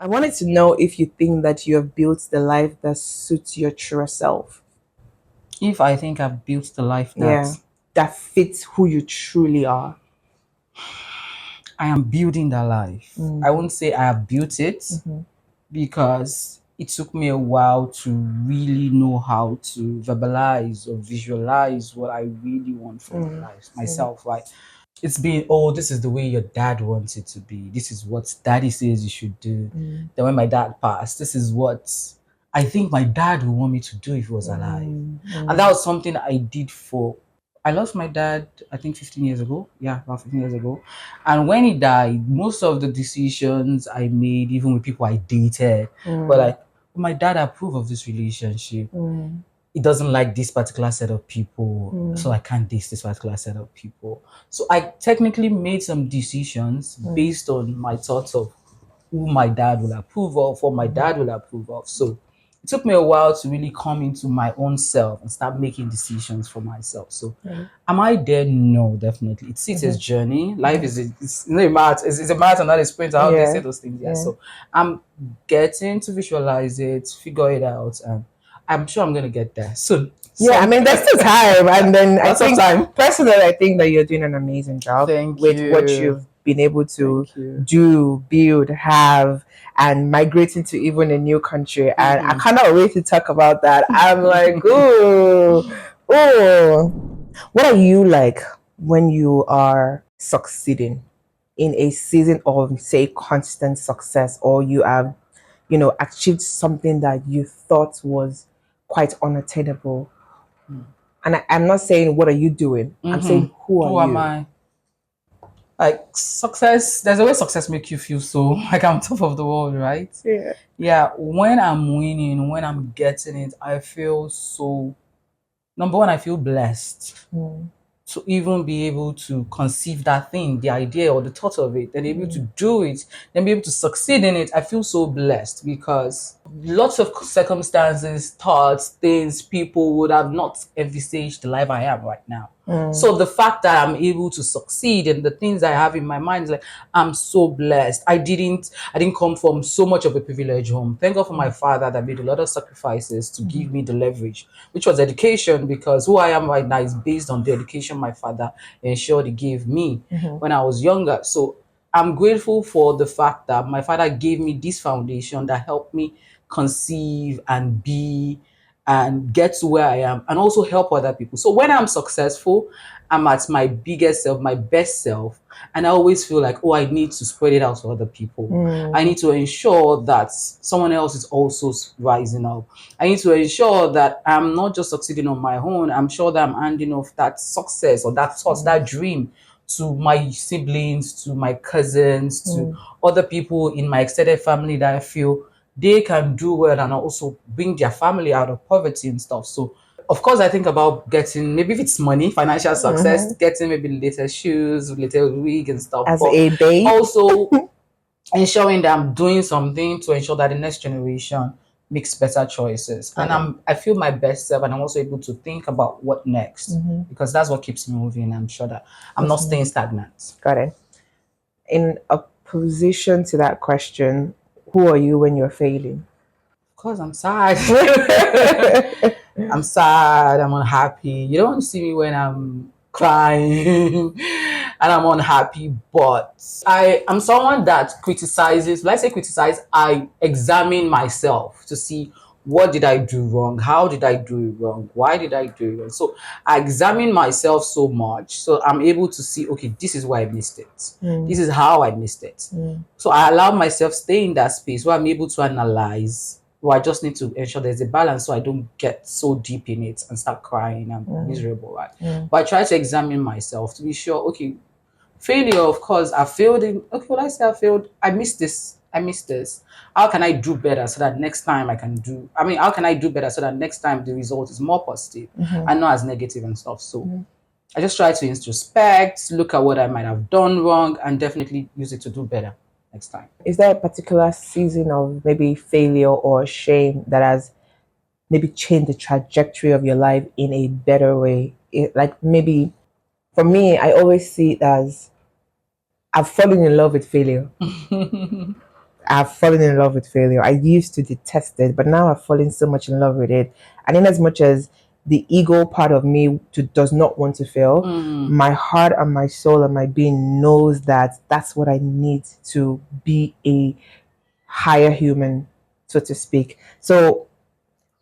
I wanted to know if you think that you have built the life that suits your true self. If I think I've built the life Yeah. that That fits who you truly are. I am building that life, I Mm-hmm. won't say I have built it because it took me a while to really know how to verbalize or visualize what I really want for my life, Mm-hmm. myself. Like it's been, oh, this is the way your dad wants it to be. This is what daddy says you should do. Then when my dad passed, this is what I think my dad would want me to do if he was alive. And that was something I did for. I lost my dad, I think 15 years ago. Yeah, about 15 years ago. And when he died, most of the decisions I made, even with people I dated, were like, my dad approved of this relationship. He doesn't like this particular set of people, so I can't date this particular set of people. So I technically made some decisions based on my thoughts of who my dad will approve of, or my dad will approve of. So it took me a while to really come into my own self and start making decisions for myself. So am I there? No, definitely. It's a journey. Life is it's not a marathon. It's a marathon, not a sprint. How they say Yeah. those things. Yeah. Yeah. So I'm getting to visualize it, figure it out, and I'm sure I'm gonna get there soon. Yeah, I So mean, there's still time. And then I lots of think, time. personally, I think that you're doing an amazing job Thank with what you. you've been able to Thank you. do, build, have, and migrating to even a new country. And I cannot wait to talk about that. I'm like, ooh, ooh. What are you like when you are succeeding in a season of, say, constant success, or you have, achieved something that you thought was quite unattainable? And I'm not saying what are you doing. I'm saying who are Who am you? I? Like success, there's a way success make you feel so like I'm top of the world, right? Yeah. Yeah, when I'm winning, when I'm getting it, I feel so, number one, I feel blessed to even be able to conceive that thing, the idea or the thought of it, and able to do it, and be able to succeed in it. I feel so blessed because lots of circumstances, thoughts, things, people would have not envisaged the life I am right now. So the fact that I'm able to succeed and the things I have in my mind is like, I'm so blessed. I didn't come from so much of a privileged home. Thank God for my father that made a lot of sacrifices to give me the leverage, which was education, because who I am right now is based on the education my father ensured he gave me when I was younger. So I'm grateful for the fact that my father gave me this foundation that helped me conceive and be and get to where I am and also help other people. So when I'm successful, I'm at my biggest self, my best self, and I always feel like, oh, I need to spread it out to other people. I need to ensure that someone else is also rising up. I need to ensure that I'm not just succeeding on my own. I'm sure that I'm handing off that success or that thought, that dream to my siblings, to my cousins, to other people in my extended family that I feel they can do well and also bring their family out of poverty and stuff. So of course I think about getting, maybe if it's money, financial success, getting maybe the latest shoes, latest wig and stuff, As but a babe. also ensuring that I'm doing something to ensure that the next generation makes better choices. And I feel my best self and I'm also able to think about what next because that's what keeps me moving. I'm sure that I'm not staying stagnant. Got it. In opposition to that question, who are you when you're failing? Of course, I'm sad. I'm sad. I'm unhappy. You don't see me when I'm crying and I'm unhappy, but I am someone that criticizes. When I say criticize, I examine myself to see what did I do wrong? How did I do it wrong? Why did I do it wrong? So I examine myself so much so I'm able to see, okay, this is why I missed it. This is how I missed it. So I allow myself stay in that space where I'm able to analyze. Well, I just need to ensure there's a balance so I don't get so deep in it and start crying and miserable, right? But I try to examine myself to be sure, okay, failure, of course, I failed in, okay, well, I say I failed, I missed this, I missed this. How can I do better so that next time how can I do better so that next time the result is more positive and not as negative and stuff? So I just try to introspect, look at what I might have done wrong, and definitely use it to do better next time. Is there a particular season of maybe failure or shame that has maybe changed the trajectory of your life in a better way? Like maybe for me, I always see it as I've fallen in love with failure. I've fallen in love with failure. I used to detest it, but now I've fallen so much in love with it. And in as much as the ego part of me does not want to fail, my heart and my soul and my being knows that that's what I need to be a higher human, so to speak. So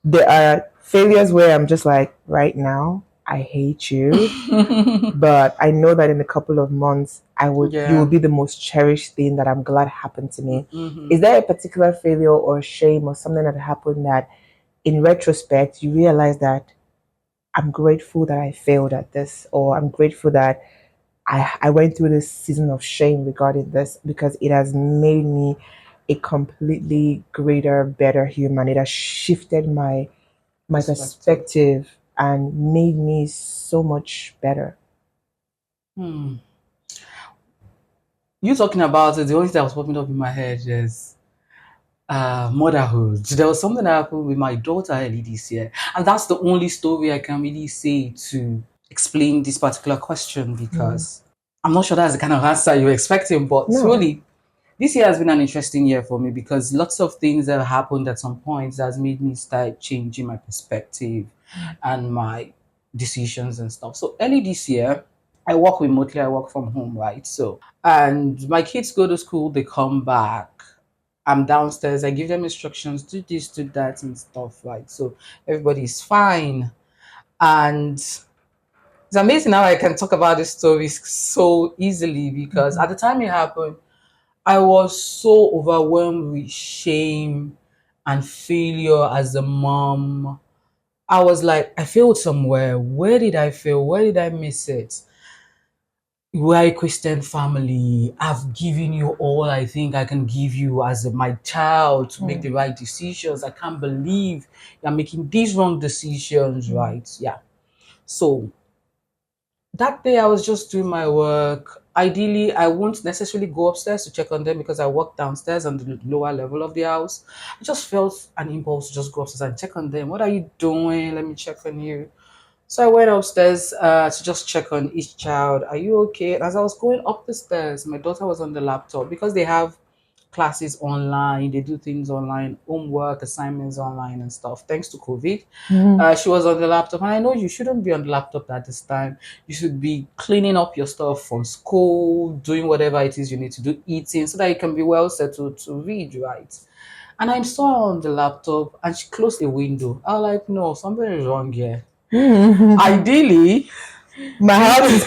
there are failures where I'm just like, right now, I hate you. But I know that in a couple of months, you will Yeah. be the most cherished thing that I'm glad happened to me. Mm-hmm. Is there a particular failure or shame or something that happened that in retrospect you realize that I'm grateful that I failed at this, or I'm grateful that I went through this season of shame regarding this because it has made me a completely greater, better human. It has shifted my Perspective. perspective and made me so much better. Hmm. You talking about it, the only thing that was popping up in my head is motherhood. There was something that happened with my daughter early this year, and that's the only story I can really say to explain this particular question Mm. because I'm not sure that's the kind of answer you're expecting, but No. truly, this year has been an interesting year for me because lots of things that happened at some points has made me start changing my perspective and my decisions and stuff. So early this year, I work remotely, I work from home, right? And my kids go to school, they come back. I'm downstairs, I give them instructions, do this, do that, and stuff, right? So everybody's fine. And it's amazing how I can talk about this story so easily because Mhm. at the time it happened, I was so overwhelmed with shame and failure as a mom. I was like, I failed somewhere. Where did I fail? Where did I miss it? We're a Christian family. I've given you all I think I can give you as my child to make Mm. the right decisions. I can't believe you're making these wrong decisions, Mm. right? Yeah. So that day I was just doing my work. Ideally, I won't necessarily go upstairs to check on them because I work downstairs on the lower level of the house. I just felt an impulse to just go upstairs and check on them. What are you doing? Let me check on you. So I went upstairs to just check on each child. Are you okay? And as I was going up the stairs, my daughter was on the laptop because they have classes online, they do things online, homework, assignments online, and stuff. Thanks to COVID, Mhm. she was on the laptop, and I know you shouldn't be on the laptop at this time. You should be cleaning up your stuff from school, doing whatever it is you need to do, eating, so that you can be well settled to read, right? And I saw her on the laptop, and she closed the window. I was like, no, something is wrong here. Mhm. Ideally, My heart is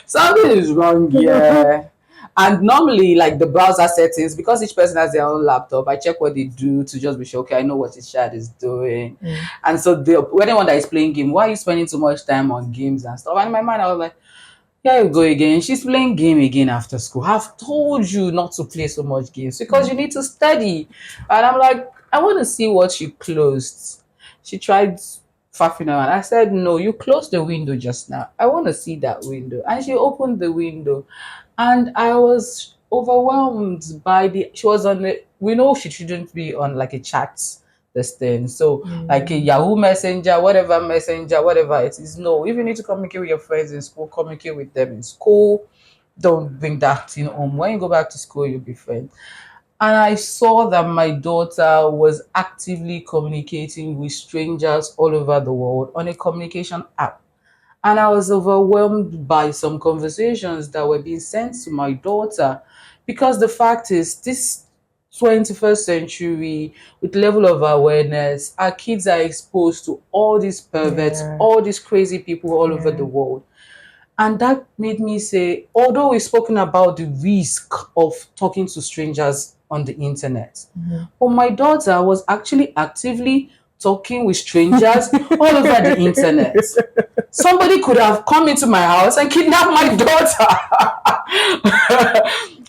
something is wrong here. And normally, like the browser settings, because each person has their own laptop, I check what they do to just be sure, okay, I know what each child is doing. pounding. And so, when anyone that is playing game, why are you spending so much time on games and stuff? And in my mind, I was like, here you go again. She's playing game again after school. I've told you not to play so much games because you need to study. And I'm like, I want to see what you closed. She tried faffing around. I said, no, you closed the window just now. I want to see that window. And she opened the window. And I was overwhelmed by she was on the, we know she shouldn't be on like a chat this thing. So like a Mm. Yahoo Messenger, whatever it is. No, if you need to communicate with your friends in school, communicate with them in school. Don't bring that thing home. When you go back to school, you'll be friends. And I saw that my daughter was actively communicating with strangers all over the world on a communication app. And I was overwhelmed by some conversations that were being sent to my daughter because the fact is, this 21st century, with level of awareness, our kids are exposed to all these perverts, Yeah. all these crazy people all over Yeah. the world. And that made me say, although we've spoken about the risk of talking to strangers on the internet, Mhm. but my daughter was actually actively talking with strangers all over the internet. Somebody could have come into my house and kidnapped my daughter.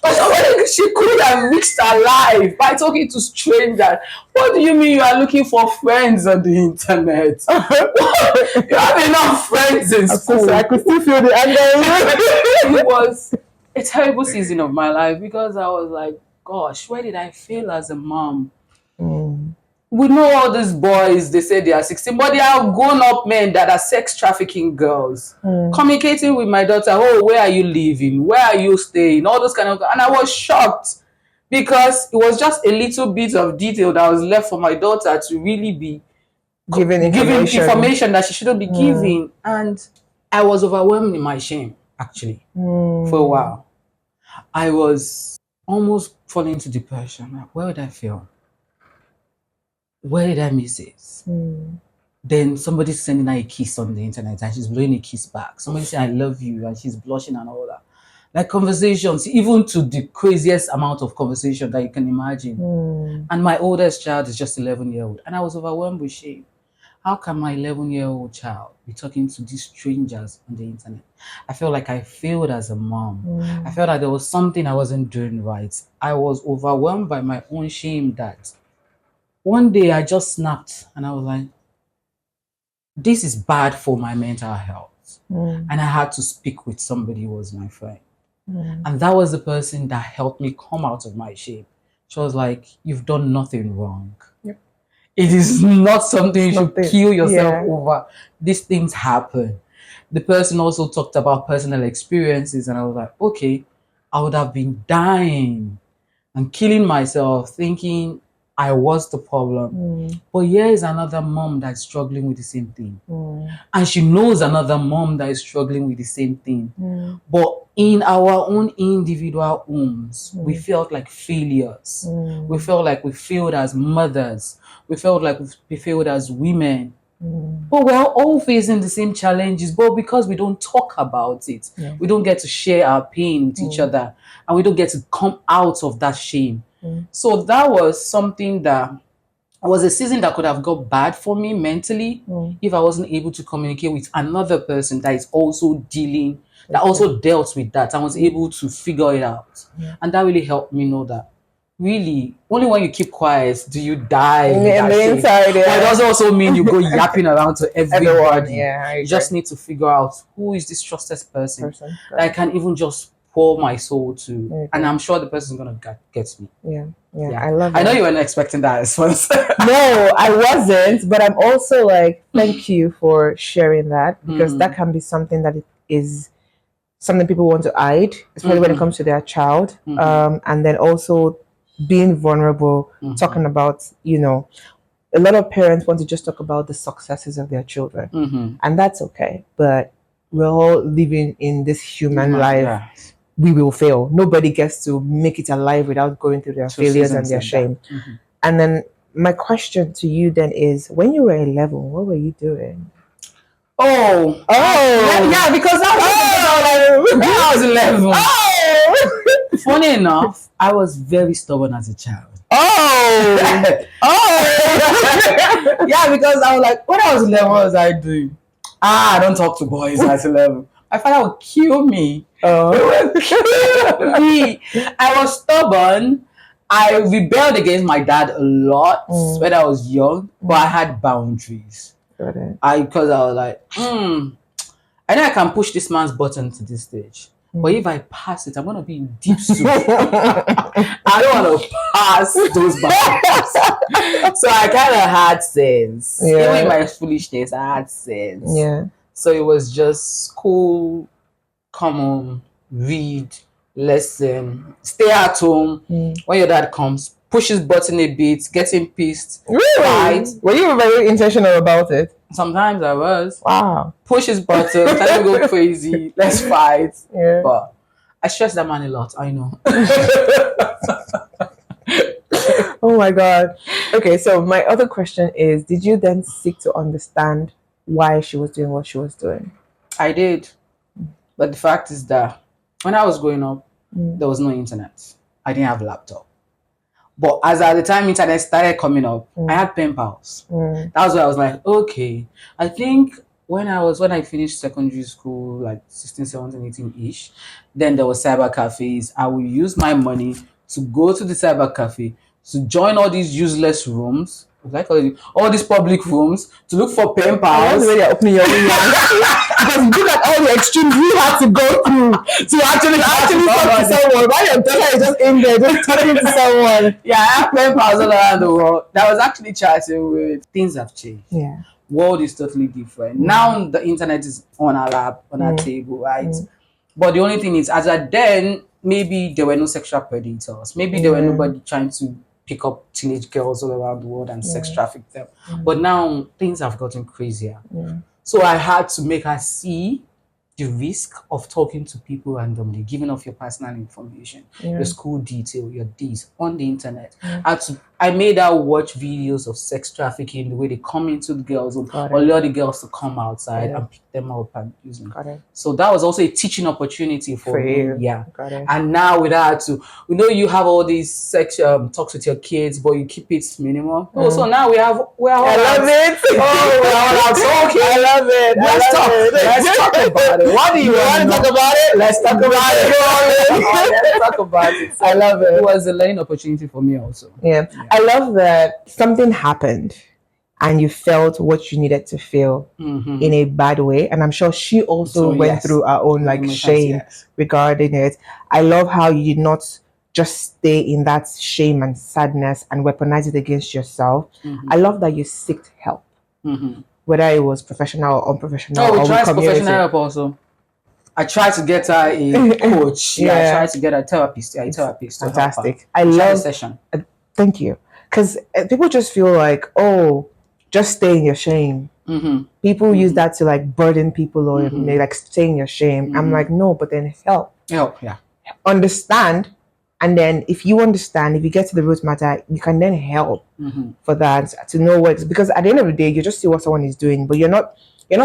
But somebody, she could have risked her life by talking to strangers. What do you mean you are looking for friends on the internet? You have enough friends in I'm so sorry. I school. could still feel the anger. It was a terrible season of my life because I was like, gosh, where did I fail as a mom? Mm. We know all these boys, they say they are 16, but they are grown up men that are sex trafficking girls. Mm. Communicating with my daughter, oh, where are you living? Where are you staying? All those kind of, and I was shocked. because it was just a little bit of detail that was left for my daughter to really be Giving giving information. information that she shouldn't be giving. And I was overwhelmed in my shame, actually, for a while. I was almost falling into depression. Like, where would I feel? Where did I miss it? Then somebody sending her a kiss on the internet and she's blowing a kiss back. Somebody saying, I love you, and she's blushing and all that. Like conversations, even to the craziest amount of conversation that you can imagine. And my oldest child is just 11-year-old. And I was overwhelmed with shame. How can my 11-year-old child be talking to these strangers on the internet? I felt like I failed as a mom. I felt like there was something I wasn't doing right. I was overwhelmed by my own shame that one day I just snapped and I was like, this is bad for my mental health. And I had to speak with somebody who was my friend. And that was the person that helped me come out of my shame. She was like, you've done nothing wrong. Yep. It is not something you should kill yourself Yeah. over. These things happen. The person also talked about personal experiences, and I was like, okay, I would have been dying and killing myself thinking I was the problem. But here is another mom that's struggling with the same thing. And she knows another mom that is struggling with the same thing. But in our own individual homes, we felt like failures. We felt like we failed as mothers. We felt like we failed as women. But we're all facing the same challenges, but because we don't talk about it, we don't get to share our pain with each other, and we don't get to come out of that shame. So that was something that was a season that could have got bad for me mentally if I wasn't able to communicate with another person that is also dealing, that also dealt with that and was able to figure it out. And that really helped me know that really, only when you keep quiet do you die with that shame. Inside, but it doesn't also mean you go yapping around to everybody. You just need to figure out who is this trusted person that I can even just pour my soul to, and I'm sure the person is gonna get me. Yeah, I love it. I know you weren't expecting that response. No, I wasn't, but I'm also like, thank you for sharing that, because that can be something that is something people want to hide, especially when it comes to their child. And then also being vulnerable, talking about, a lot of parents want to just talk about the successes of their children, and that's okay. But we're all living in this human life. Yeah. We will fail. Nobody gets to make it alive without going through their failures and their shame. And then my question to you then is, when you were 11, what were you doing? Yeah, because that was when I was 11. Funny enough, I was very stubborn as a child. Yeah, because I was like, when I was 11, what was I doing? I don't talk to boys at 11. My father would kill me. He would kill me. I was stubborn. I rebelled against my dad a lot when I was young, but I had boundaries. Because I was like, I know I can push this man's button to this stage. But if I pass it, I'm going to be in deep soup. I don't want to pass those boundaries. So I kind of had sense. Even in my foolishness, I had sense. Yeah. So it was just school, come home, read, lesson, stay at home. When your dad comes, push his button a bit, getting pissed. Really? Fight. Were you very intentional about it? Sometimes I was. Wow. Push his button, tell him go crazy, let's fight. Yeah. But I stress that man a lot, I know. Oh my God. Okay, so my other question is, did you then seek to understand why she was doing what she was doing? I did. But the fact is that when I was growing up, there was no internet. I didn't have a laptop. But as at the time internet started coming up, I had pen pals. That was where I was like, okay. I think when I finished secondary school, like 16, 17, 18-ish, then there was cyber cafes. I would use my money to go to the cyber cafe, to join all these useless rooms, like all these public rooms, to look for pen pals. That's the way they're opening your windows. Because look at all the extremes you have to go through to actually talk to someone. Why your daughter is just in there, just talking to someone. Yeah, I have pen pals all around the world. That was actually chatting with. Things have changed. Yeah. World is totally different. Now the internet is on our lap, on our table, right? But the only thing is, as at then, maybe there were no sexual predators. Maybe there were Yeah. nobody trying to pick up teenage girls all around the world and sex Yeah. traffic them. But now things have gotten crazier. Yeah. So I had to make her see the risk of talking to people randomly, giving off your personal information, your Yeah. school detail, your deeds on the internet. Yeah. I made her watch videos of sex trafficking, the way they come into the girls' home, Got or it. lure the girls to come outside Got it. and pick them up and use them. Got it. So that was also a teaching opportunity for For me. you. Yeah. Got it. And now with her too, we know you have all these sex talks with your kids, but you keep it minimal. Oh, so now we're all I love out. it. Oh, we're all out. So okay. I love it. Let's talk. Let's talk about it. What do you want to talk about it? Let's talk about it. Let's talk about it. So I love it it. was a learning opportunity for me also. Yeah. I love that something happened and you felt what you needed to feel in a bad way. And I'm sure she also So, went yes. through her own like Emotions, shame yes. regarding it. I love how you did not just stay in that shame and sadness and weaponize it against yourself. I love that you sought help, whether it was professional or unprofessional Oh, or we with tried community. professional help also. I tried to get her a coach. Yeah, I Yeah. tried to get a therapist. Yeah, a therapist to help her. Fantastic. I We tried a love. session. Thank you. Because people just feel like, oh, just stay in your shame. People use that to like burden people or may like stay in your shame. I'm like, no, but then help. Help, yeah. Understand. And then if you understand, if you get to the root matter, you can then help for that to know what, because at the end of the day, you just see what someone is doing, but you're not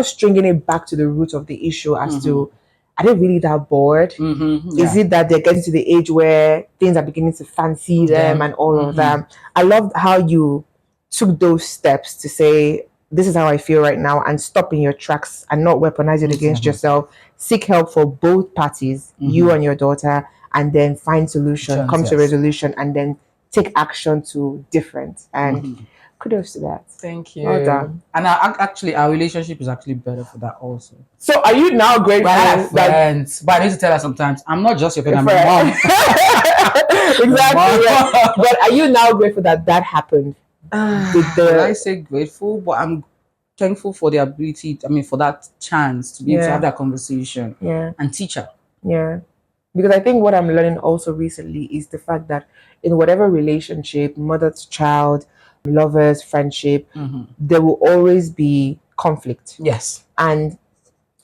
stringing it back to the root of the issue as to, are they really that bored? Is it that they're getting to the age where things are beginning to fancy them and all of that? I loved how you took those steps to say, this is how I feel right now, and stop in your tracks and not weaponize it against yourself. Seek help for both parties, you and your daughter, and then find solution, come to resolution, and then take action to different. And kudos to that. Thank you. Well done. And actually, our relationship is actually better for that also. So are you now grateful But I have that friends. But I need to tell her sometimes, I'm not just your friend, I'm your Friend. mom. exactly? Yeah. But are you now grateful that that happened? Will I say grateful? But I'm thankful for the ability, for that chance to be able to have that conversation and teach her. Yeah. Because I think what I'm learning also recently is the fact that in whatever relationship, mother to child, lovers, friendship, there will always be conflict. Yes. And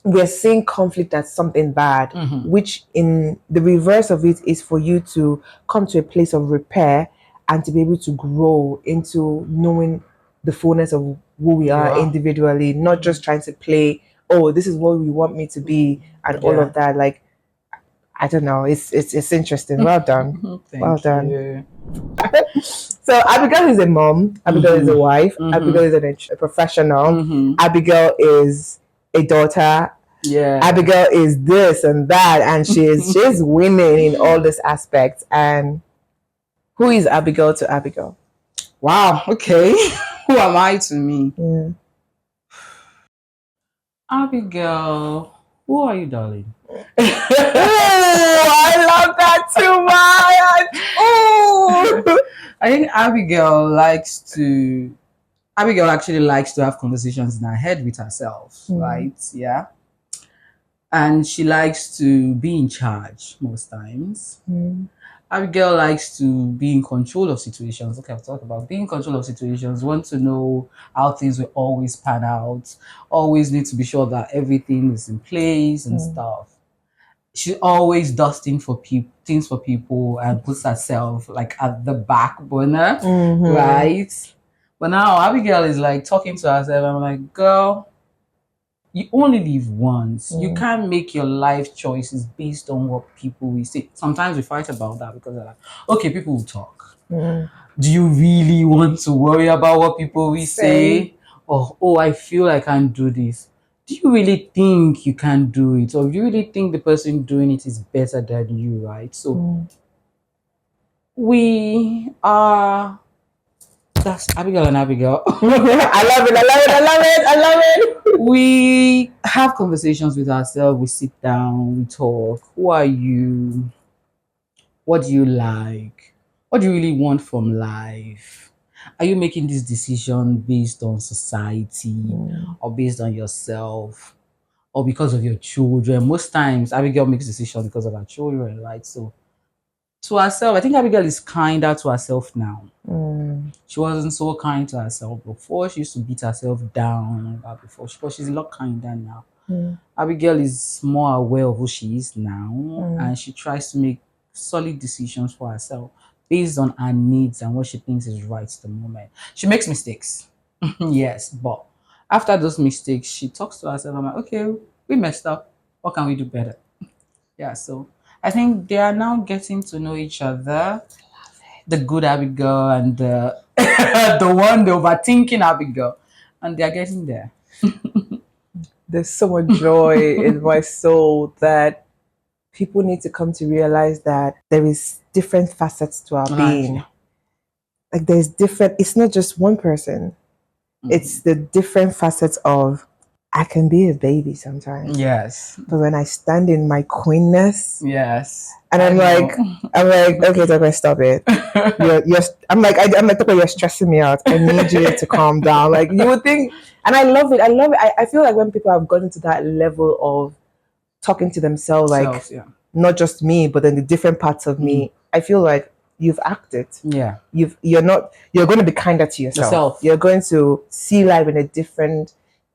we're seeing conflict as something bad, which in the reverse of it is for you to come to a place of repair and to be able to grow into knowing the fullness of who we are individually, not just trying to play, oh, this is what we want me to be, and all of that. Like, I don't know. It's interesting. Well done. Well done. You. So Abigail is a mom. Abigail is a wife. Abigail is a professional. Abigail is a daughter. Yeah. Abigail is this and that, and she's winning in all these aspects. And who is Abigail to Abigail? Wow. Okay. Who am I to me? Yeah. Abigail, who are you, darling? Ooh, I love that too much. Ooh. I think Abigail actually likes to have conversations in her head with herself, right? Yeah. And she likes to be in charge most times. Abigail likes to be in control of situations. Okay, I've talked about being in control of situations, want to know how things will always pan out, always need to be sure that everything is in place and stuff. She always does things for people and puts herself like at the back burner, right? But now Abigail is like talking to herself. I'm like, girl, you only live once. You can't make your life choices based on what people will say. Sometimes we fight about that because they're like, okay, people will talk. Do you really want to worry about what people will say? Or, oh, I feel I can't do this. Do you really think you can do it? Or do you really think the person doing it is better than you, right? So we are... That's Abigail and Abigail. I love it. I love it. I love it. I love it. We have conversations with ourselves. We sit down. We talk. Who are you? What do you like? What do you really want from life? Are you making this decision based on society or based on yourself or because of your children? Most times, Abigail makes decisions because of her children, right? So To herself, I think Abigail is kinder to herself now. Mm. She wasn't so kind to herself before. She used to beat herself down before, but she's a lot kinder now. Mm. Abigail is more aware of who she is now, Mm. and she tries to make solid decisions for herself based on her needs and what she thinks is right at the moment. She makes mistakes, yes, but after those mistakes, she talks to herself. I'm like, okay, we messed up. What can we do better? Yeah, so I think they are now getting to know each other. The good Abigail and the the overthinking Abigail, and they are getting there. There's so much joy in my soul that people need to come to realize that there is different facets to our being. Honestly. Like there's different, it's not just one person. It's the different facets of I can be a baby sometimes. Yes. But when I stand in my queenness, Yes. and I know. I'm like, okay, Toko, stop it. You're, I'm like, Toko, you're stressing me out. I need you to calm down. Like you would think, and I love it. I love it. I feel like when people have gotten to that level of talking to themselves, like Selves, yeah. not just me, but then the different parts of me, I feel like you've acted. Yeah. You're going to be kinder to yourself. Yourself. You're going to see life in a different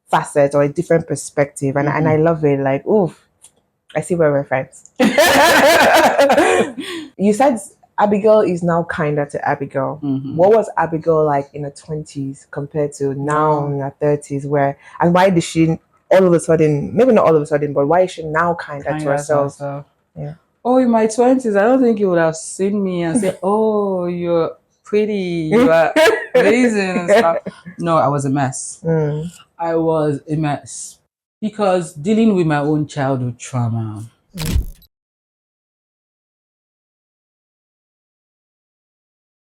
facet or a different perspective. And I love it. Like, oof, I see where we're friends. You said Abigail is now kinder to Abigail. What was Abigail like in her 20s compared to now in her 30s? And why did she all of a sudden, maybe not all of a sudden, but why is she now kinder to herself? Yeah. Oh, in my 20s, I don't think you would have seen me and say, oh, you're pretty, you are amazing and stuff. No, I was a mess. I was a mess because dealing with my own childhood trauma,